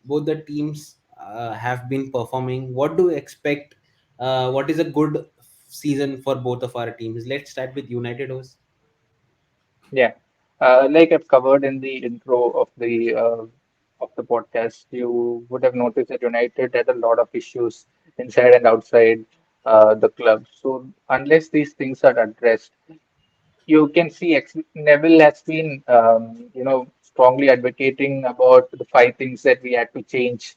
both the teams have been performing. What do you expect? What is a good season for both of our teams? Let's start with United host. Yeah. Like I've covered in the intro of the podcast, you would have noticed that United had a lot of issues inside and outside the club. So unless these things are addressed, you can see Neville has been, strongly advocating about the five things that we had to change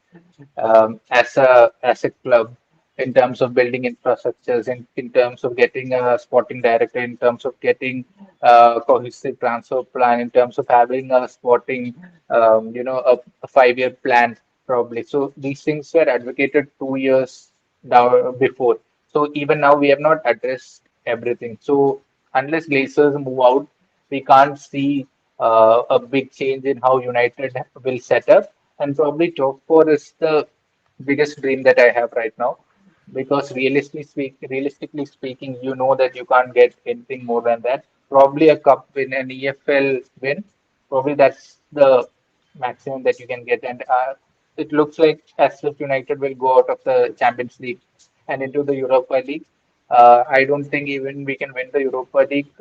as a club in terms of building infrastructures, in terms of getting a sporting director, in terms of getting a cohesive transfer plan, in terms of having a sporting, a 5-year plan probably. So these things were advocated 2 years down before. So even now we have not addressed everything. So unless Glazers move out, we can't see a big change in how United will set up. And probably top four is the biggest dream that I have right now. Because realistically speaking, you know that you can't get anything more than that. Probably a cup win, an EFL win. Probably that's the maximum that you can get. And it looks like as if United will go out of the Champions League and into the Europa League. I don't think even we can win the Europa League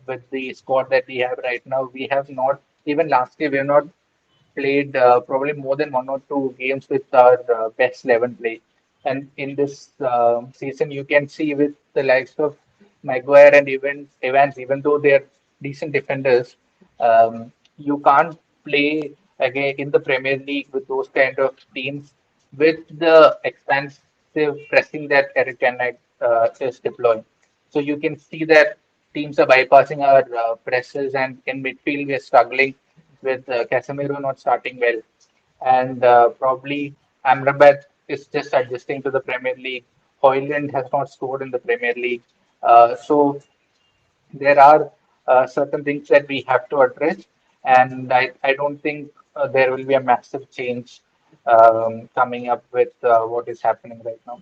with the squad that we have right now. We have not, even last year, we have not played probably more than one or two games with our best 11 play. And in this season, you can see with the likes of Maguire and even Evans, even though they're decent defenders, you can't play again in the Premier League with those kind of teams with the expansive pressing that Eric Ten Hag is deploying. So you can see that teams are bypassing our presses, and in midfield we are struggling with Casemiro not starting well, and probably Amrabat is just adjusting to the Premier League. Hoyland has not scored in the Premier League, so there are certain things that we have to address, and I don't think there will be a massive change coming up with what is happening right now.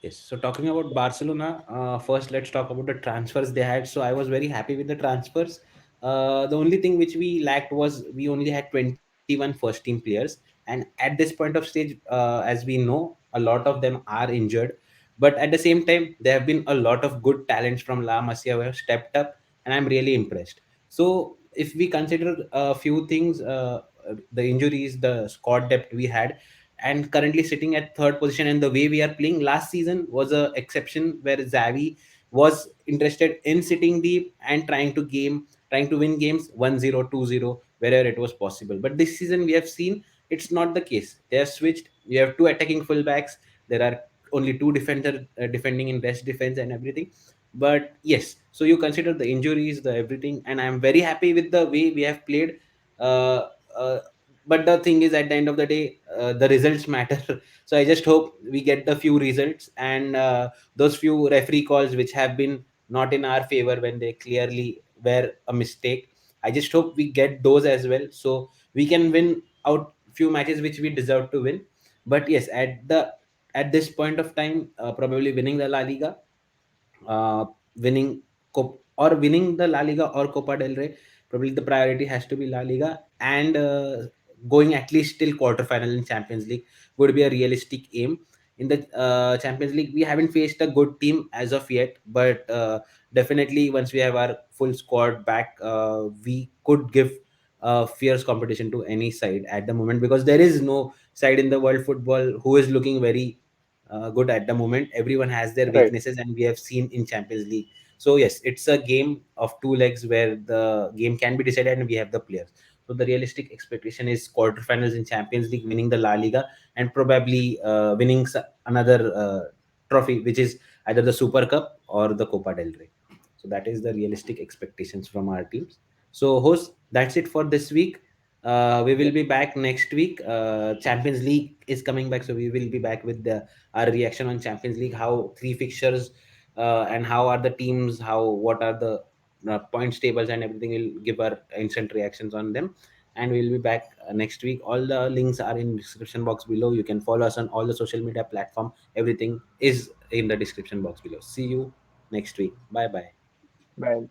Yes. So talking about Barcelona, first let's talk about the transfers they had. So I was very happy with the transfers. The only thing which we lacked was we only had 21 first team players, and at this point of stage, as we know, a lot of them are injured. But at the same time, there have been a lot of good talents from La Masia who have stepped up, and I'm really impressed. So if we consider a few things, the injuries, the squad depth we had, and currently sitting at third position, and the way we are playing last season was a exception where Xavi was interested in sitting deep and trying to win games 1-0, 2-0 wherever it was possible. But this season we have seen it's not the case. They have switched. We have two attacking fullbacks. There are only two defender defending in best defense and everything. But yes, so you consider the injuries, the everything, and I'm very happy with the way we have played. uh, uh, but the thing is, at the end of the day, the results matter. So I just hope we get the few results, and those few referee calls which have been not in our favor when they clearly were a mistake, I just hope we get those as well, so we can win out few matches which we deserve to win. But yes, at this point of time, probably winning the La Liga, uh, winning winning the La Liga or Copa del Rey. Probably the priority has to be La Liga, and going at least till quarterfinal in Champions League would be a realistic aim. In the Champions League, we haven't faced a good team as of yet, but definitely once we have our full squad back, we could give fierce competition to any side at the moment, because there is no side in the world football who is looking very good at the moment. Everyone has their Right. weaknesses, and we have seen in Champions League. So yes, it's a game of two legs where the game can be decided, and we have the players. So the realistic expectation is quarterfinals in Champions League, winning the La Liga, and probably winning another trophy, which is either the Super Cup or the Copa del Rey. So that is the realistic expectations from our teams. So host, that's it for this week. We will Yeah. be back next week. Champions League is coming back, so we will be back with our reaction on Champions League, how three fixtures, and how are the teams, what are the points tables and everything. We'll give our instant reactions on them, and we'll be back next week. All the links are in description box below. You can follow us on all the social media platform. Everything is in the description box below. See you next week. Bye bye. Well,